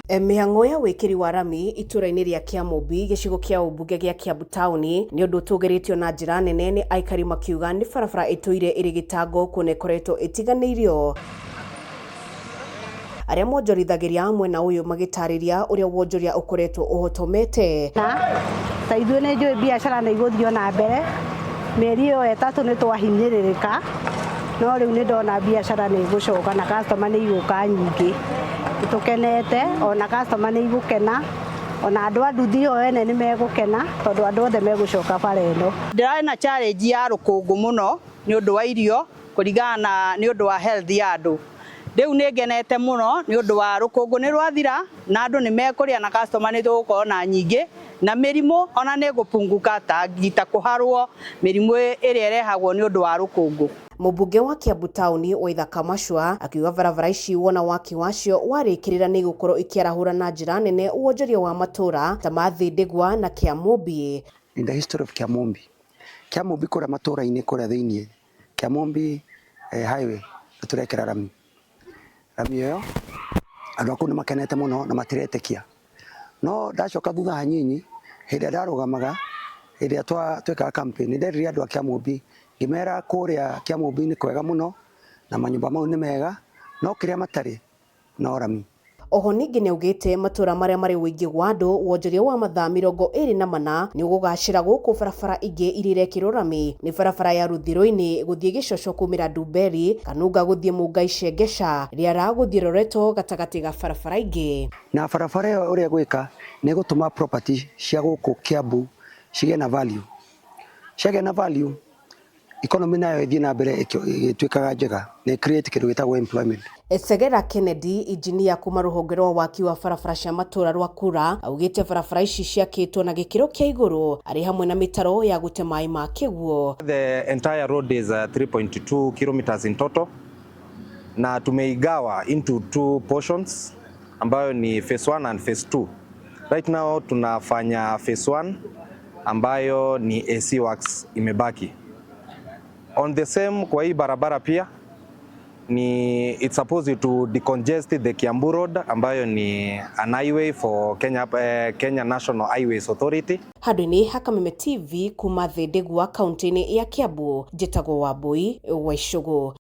Mĩhang'o ya wĩkĩri wa rami itũra-inĩ rĩa Kĩamũmbi gĩcigo kĩa ũmbunge gĩa Kiambu taũni nĩ ũndũ ũtũgĩrĩtio na njĩra nene nĩ aikari makiuga nĩ barabara ĩtũire ĩrĩ gĩtango kuona ĩkoretwo ĩtiganĩirio. Arĩa monjorithagĩria mwena ũyũ magĩtarĩria ũrĩa wonjoria ũkoretwo ũhotomete. Ta ithuĩ nĩ njũĩ biacara nĩ igũthiĩ na mbere, mĩeri ĩyo ĩtatũ nĩ twahinyĩrĩrĩka, no rĩu nĩ ndona biacara nĩ igũcoka na customer nĩ igũka nyingĩ. Tukenete ona customer nĩ igũkena, ona andũ a nduthi o ene nĩ megũkena tondũ andũ othe megũcoka bara ĩno. Ndĩrarĩ na challenge ya rũkũngũ mũno nĩ ũndũ wa irio kũringana na nĩ ũndũ wa health ya andũ. Rĩu nĩ ngenete mũno nĩ ũndũ wa rũkũngũ nĩ rwathira na andũ nĩ mekũrĩa na customer nĩ tũgũkorwo na nyingĩ na mĩrimũ ona nĩ gũpunguka ta ngita kũharwo mĩrimũ ĩrĩa ĩrehagwo nĩ ũndũ wa rũkũngũ. Mũmbunge wa Kiambu taũni Waithaka Macua akiuga barabara ici wona waki wacio warĩkĩrĩra nĩ gũkorwo ikiarahũra na njĩra nene wonjoria wa matũra ta Mathĩndĩgwa na Kĩamũmbi. In the history of Kĩamũmbi, Kĩamũmbi kũrĩa matũra-inĩ kũrĩa thĩiniĩ, Kĩamũmbi highway tũrekĩra rami. Rami ĩyo andũ akũu nĩ makenete mũno na matiretĩkia. No ndacoka thutha hanini hĩndĩ ndarũgamaga hĩndĩ twekaga campaign nĩ nderire andũ a Kĩamũmbi ngĩmera kũrĩa Kĩamũmbi nĩ kwega mũno na manyũmba mau nĩ mega no kĩrĩa matarĩ no rami. Oho ningĩ nĩ augĩte matũra marĩa marĩ ũingĩ wa andũ wonjoria wa mathaa 24 nĩ ũgũgacĩra gũkũ barabara ingĩ iria irekĩrwo rami nĩ barabara ya Rũthirũ-inĩ gũthiĩ Gĩcoco kumĩra Ndumberi, Kanunga gũthiĩ Mungai Cengesha, Rĩara gũthiĩ Loreto gatagatĩ ga barabara ingĩ. Na barabara ĩyo ũrĩa gwĩka nĩ gũtũma property cia gũkũ Kiambu cigĩe na value. Ciagĩa na value economy nayo ĩthiĩ na mbere ĩgĩtuĩkaga njega na create kĩndũ gĩtagwo employment. Segera Kennedy, engineer kuma rũhonge rwa waki wa barabara cia matũra rwa Kura, augĩte barabara ici ciakĩtwo na gĩkĩro kĩa igũrũ arĩ hamwe na mĩtaro ya gũte maĩ ma kĩguo. The entire road is 3.2 kilometers in total na tumeigawa into two portions ambayo ni phase 1 and phase 2. Right now tunafanya phase 1 ambayo ni AC works imebaki. On the same kwa hii barabara pia ni it's supposed to decongest the Kiambu Road ambayo ni an highway for Kenya National Highways Authority. Handũ-inĩ ha Kameme TV kuma Thĩndĩgwa kaunti-inĩ ya Kiambu, njĩtagwo Wambui wa Icũgũ.